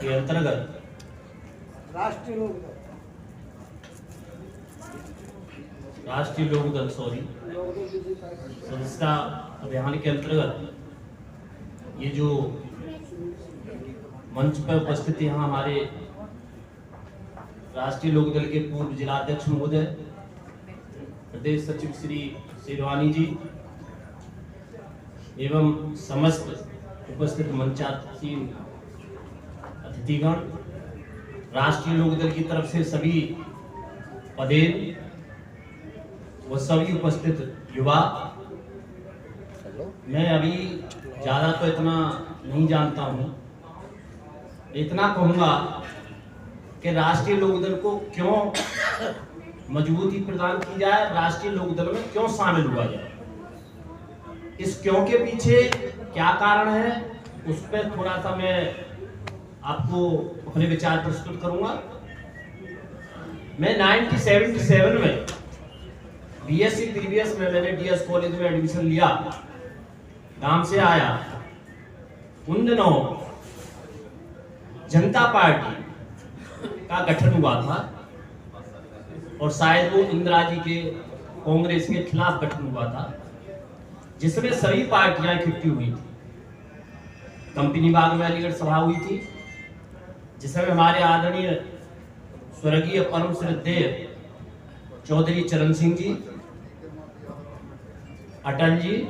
के अंतर्गत राष्ट्रीय लोकदल सदस्यता अभियान के अंतर्गत ये जो मंच पर उपस्थित यहाँ हमारे राष्ट्रीय लोकदल के पूर्व जिलाध्यक्ष महोदय, प्रदेश सचिव श्री शेरवानी जी एवं समस्त उपस्थित मंचासीन अतिथिगण, राष्ट्रीय लोकदल की तरफ से सभी पदेन व सभी उपस्थित युवा। मैं अभी ज़्यादा तो इतना नहीं जानता हूँ, इतना कहूँगा कि राष्ट्रीय लोकदल को क्यों मजबूती प्रदान की जाए, राष्ट्रीय लोकदल में क्यों शामिल हुआ जाए, इस क्यों के पीछे क्या कारण है, उस पर थोड़ा सा मैं आपको अपने विचार प्रस्तुत करूंगा। मैं 1977 में बीएससी प्रीवियस में मैंने डीएस कॉलेज में एडमिशन लिया, गांव से आया। उन दिनों जनता पार्टी का गठन हुआ था और शायद वो इंदिरा जी के कांग्रेस के खिलाफ गठन हुआ था, जिसमें सभी पार्टियां इकट्ठी हुई थी। कंपनी बाग में अलीगढ़ सभा हुई थी, जिसमें हमारे आदरणीय स्वर्गीय परम श्रद्धेय चौधरी चरण सिंह जी, अटल जी,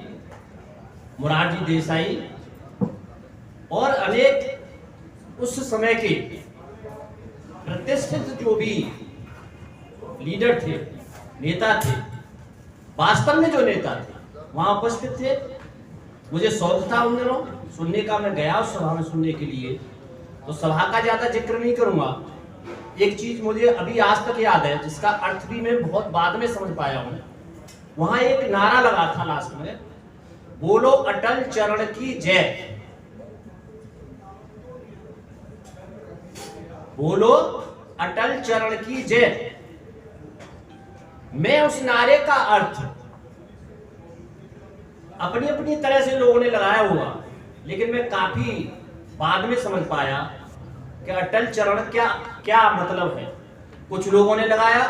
मोरारजी देसाई और अनेक उस समय के प्रतिष्ठित जो भी लीडर थे, नेता थे, वास्तव में जो नेता थे वहां उपस्थित थे। मुझे शौक था उन दिनों सुनने का, मैं गया उस सभा में सुनने के लिए, तो सभा का ज्यादा जिक्र नहीं करूंगा। एक चीज मुझे अभी आज तक याद है, जिसका अर्थ भी मैं बहुत बाद में समझ पाया हूं। वहां एक नारा लगा था लास्ट में, बोलो अटल चरण की जय, बोलो अटल चरण की जय। मैं उस नारे का अर्थ अपनी अपनी तरह से लोगों ने लगाया हुआ, लेकिन मैं काफी बाद में समझ पाया कि अटल चरण क्या क्या मतलब है। कुछ लोगों ने लगाया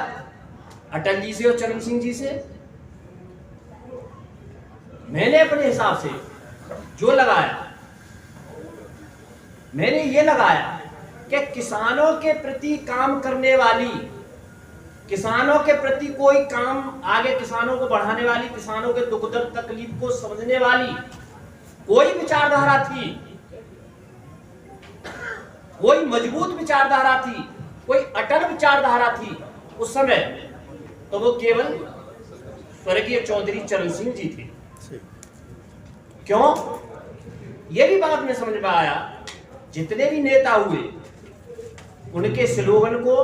अटल जी से और चरण सिंह जी से, मैंने अपने हिसाब से जो लगाया, मैंने ये लगाया कि किसानों के प्रति काम करने वाली, किसानों के प्रति कोई काम आगे किसानों को बढ़ाने वाली, किसानों के दुख दर्द तकलीफ को समझने वाली कोई विचारधारा थी, कोई मजबूत विचारधारा थी, कोई अटल विचारधारा थी उस समय, तो वो केवल स्वर्गीय चौधरी चरण सिंह जी थे। क्यों? ये भी बात में समझ में आया, जितने भी नेता हुए उनके स्लोगन को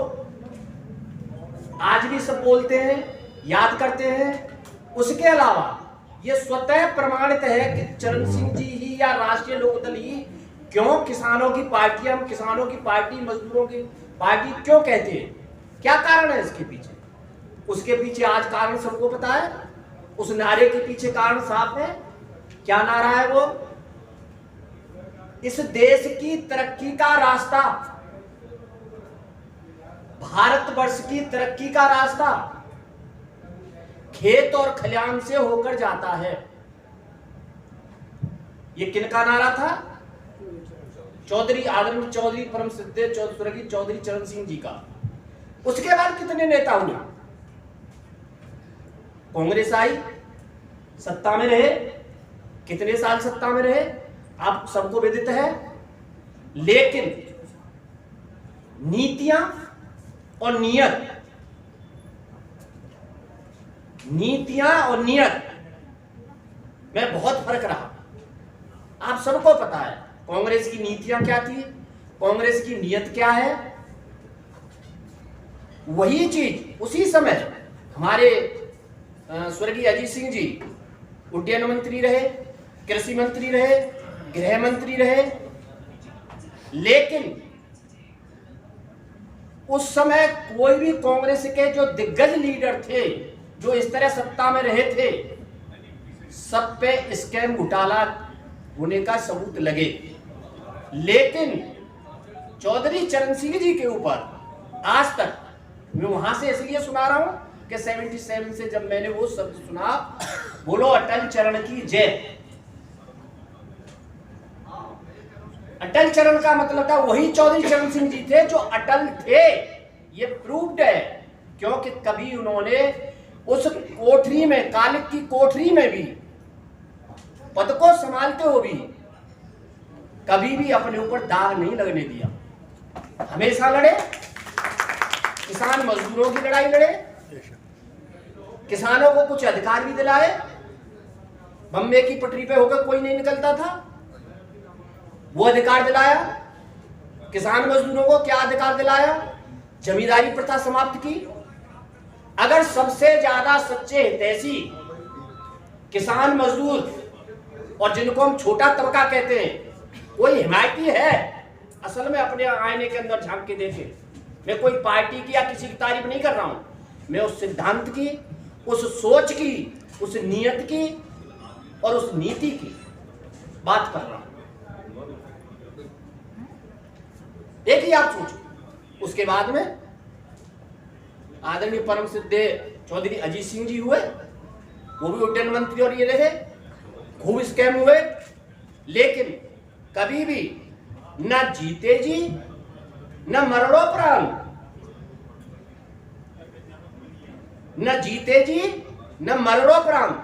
आज भी सब बोलते हैं, याद करते हैं। उसके अलावा ये स्वतः प्रमाणित है कि चरण सिंह जी ही या राष्ट्रीय लोकदल ही क्यों किसानों की पार्टी, हम किसानों की पार्टी, मजदूरों की पार्टी क्यों कहते हैं, क्या कारण है इसके पीछे? उसके पीछे आज कारण सबको पता है। उस नारे के पीछे कारण साफ है। क्या नारा है वो? इस देश की तरक्की का रास्ता, भारतवर्ष की तरक्की का रास्ता खेत और खलिहान से होकर जाता है। ये किनका नारा था? चौधरी आदरणीय चौधरी परम श्रद्धेय स्वर्गीय चौधरी चरण सिंह जी का। उसके बाद कितने नेता हुए? कांग्रेस आई, सत्ता में रहे, कितने साल सत्ता में रहे आप सबको विदित है, लेकिन नीतियां और नियत, नीतियां और नियत में बहुत फर्क रहा। आप सबको पता है कांग्रेस की नीतियां क्या थी, कांग्रेस की नियत क्या है। वही चीज उसी समय हमारे स्वर्गीय अजीत सिंह जी उड्डयन मंत्री रहे, कृषि मंत्री रहे, गृह मंत्री रहे, लेकिन उस समय कोई भी कांग्रेस के जो दिग्गज लीडर थे, जो इस तरह सत्ता में रहे थे, सब पे स्कैम घोटाला होने का सबूत लगे। लेकिन चौधरी चरण सिंह जी के ऊपर आज तक, मैं वहां से इसलिए सुना रहा हूं कि 77 से जब मैंने वो शब्द सुना, बोलो अटल चरण की जय। अटल चरण का मतलब था वही चौधरी चरण सिंह जी थे जो अटल थे, ये प्रूव्ड है। क्योंकि कभी उन्होंने उस कोठरी में, कालिक की कोठरी में भी, पद को संभालते हुए भी कभी भी अपने ऊपर दाग नहीं लगने दिया। हमेशा लड़े, किसान मजदूरों की लड़ाई लड़े, किसानों को कुछ अधिकार भी दिलाए। बम्बे की पटरी पे होकर कोई नहीं निकलता था, वो अधिकार दिलाया। किसान मजदूरों को क्या अधिकार दिलाया? जमींदारी प्रथा समाप्त की। अगर सबसे ज्यादा सच्चे हितैषी किसान मजदूर और जिनको हम छोटा तबका कहते हैं, कोई हिमायती है, असल में अपने आईने के अंदर झांक के देखे। मैं कोई पार्टी की या किसी की तारीफ नहीं कर रहा हूं, मैं उस सिद्धांत की, उस सोच की, उस नियत की और उस नीति की बात कर रहा हूं। एक ही आप सोचो, उसके बाद में आदरणीय परम सिद्धे चौधरी अजीत सिंह जी हुए, वो भी उड्डयन मंत्री और ये रहे, खूब स्कैम हुए, लेकिन कभी भी न जीते जी न मरणोपरांत, न जीते जी न मरणोपरांत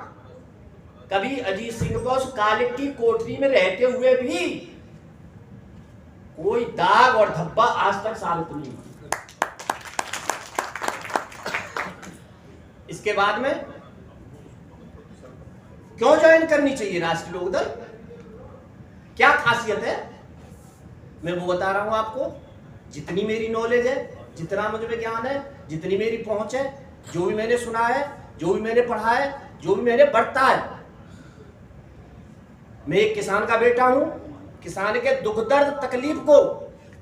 कभी अजीत सिंह को उस कालिक की कोठरी में रहते हुए भी कोई दाग और धब्बा आज तक साबित नहीं हुआ। इसके बाद में क्यों ज्वाइन करनी चाहिए राष्ट्रीय लोकदल? क्या खासियत है? मैं वो बता रहा हूं आपको। जितनी मेरी नॉलेज है, जितना मुझे ज्ञान है, जितनी मेरी पहुंच है, जो भी मैंने सुना है, जो भी मैंने पढ़ा है, जो भी मैंने बरता है, मैं एक किसान का बेटा हूं। किसान के दुख दर्द तकलीफ को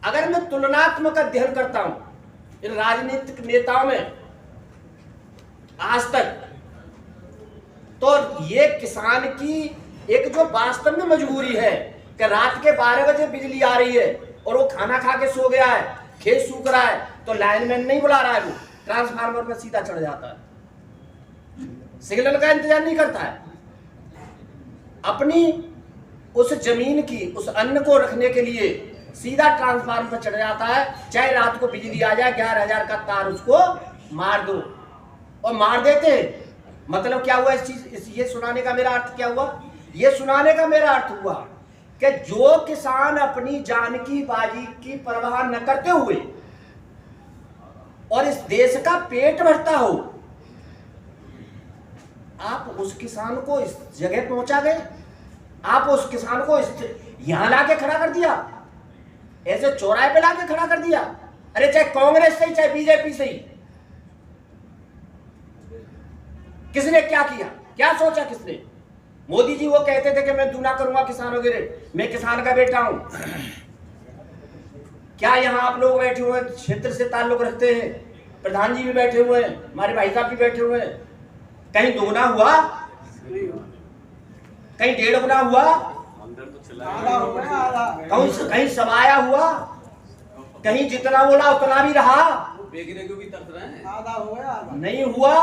अगर मैं तुलनात्मक अध्ययन करता हूं इन राजनीतिक नेताओं में आज तक, तो ये किसान की एक जो वास्तव में मजबूरी है कि रात के 12 बजे बिजली आ रही है और वो खाना खा के सो गया है, खेत सूख रहा है, तो लाइनमैन नहीं बुला रहा है, वो ट्रांसफार्मर पर सीधा चढ़ जाता है, सिग्नल का इंतजार नहीं करता है, अपनी उस जमीन की, उस अन्न को रखने के लिए सीधा ट्रांसफार्मर पर चढ़ जाता है। चाहे रात को बिजली आ जाए, 11,000 का तार उसको मार दो, और मार देते हैं। मतलब क्या हुआ? इस चीज, ये सुनाने का मेरा अर्थ क्या हुआ? ये सुनाने का मेरा अर्थ हुआ कि जो किसान अपनी जान की बाजी की परवाह न करते हुए और इस देश का पेट भरता हो, आप उस किसान को इस जगह पहुंचा गए, आप उस किसान को यहां लाके खड़ा कर दिया, ऐसे चौराहे पे लाके खड़ा कर दिया। अरे चाहे कांग्रेस से ही, चाहे बीजेपी से ही, किसने क्या किया? क्या सोचा किसने? मोदी जी वो कहते थे कि मैं दूना करूंगा किसानों के रेट, मैं किसान का बेटा हूं। क्या यहां आप लोग बैठे हुए क्षेत्र से ताल्लुक रखते हैं, प्रधान जी भी बैठे हुए हैं, हमारे भाई साहब भी बैठे हुए हैं, कहीं दोगुना हुआ? कहीं 1.5 गुना हुआ? कहीं समाया हुआ? कहीं जितना बोला उतना भी रहा? नहीं हुआ।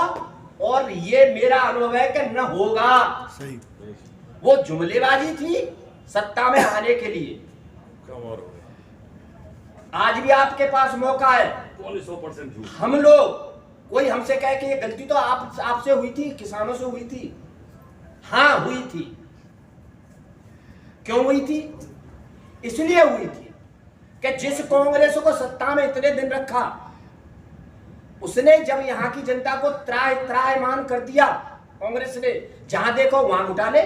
और ये मेरा अनुभव है कि न होगा। सही। वो जुमलेबाजी थी सत्ता में आने के लिए। आज भी आपके पास मौका है। 100% हम लोग, कोई हमसे कहे कि ये गलती तो आपसे हुई थी, किसानों से हुई थी। हाँ हुई थी। क्यों हुई थी? इसलिए हुई थी कि जिस कांग्रेस को सत्ता में इतने दिन रखा, उसने जब यहां की जनता को त्रायमान कर दिया, कांग्रेस ने जहां देखो वहां घोटाले,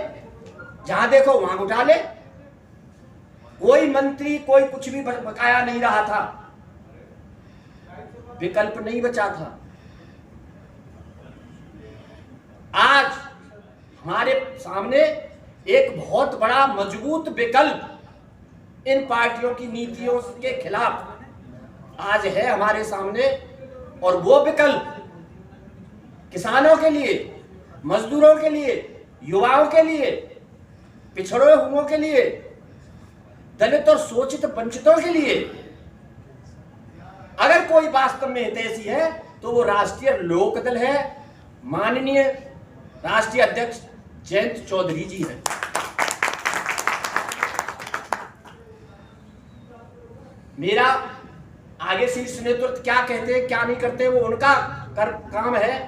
जहां देखो वहां घोटाले, कोई मंत्री कोई कुछ भी बकाया नहीं रहा था, विकल्प नहीं बचा था। आज हमारे सामने एक बहुत बड़ा मजबूत विकल्प इन पार्टियों की नीतियों के खिलाफ आज है हमारे सामने, और वो विकल्प किसानों के लिए, मजदूरों के लिए, युवाओं के लिए, पिछड़े हुओं के लिए, दलित और शोषित वंचितों के लिए अगर कोई वास्तव में हितैषी है तो वो राष्ट्रीय लोकदल है, माननीय राष्ट्रीय अध्यक्ष जयंत चौधरी जी हैं। मेरा आगे शीर्ष नेतृत्व क्या कहते हैं क्या नहीं करते वो उनका काम है।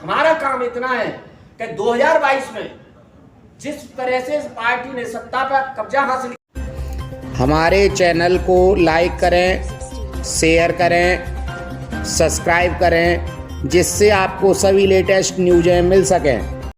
हमारा काम इतना है कि 2022 में जिस तरह से इस पार्टी ने सत्ता पर कब्जा हासिल, हमारे चैनल को लाइक करें, शेयर करें, सब्सक्राइब करें, जिससे आपको सभी लेटेस्ट न्यूज़ें मिल सकें।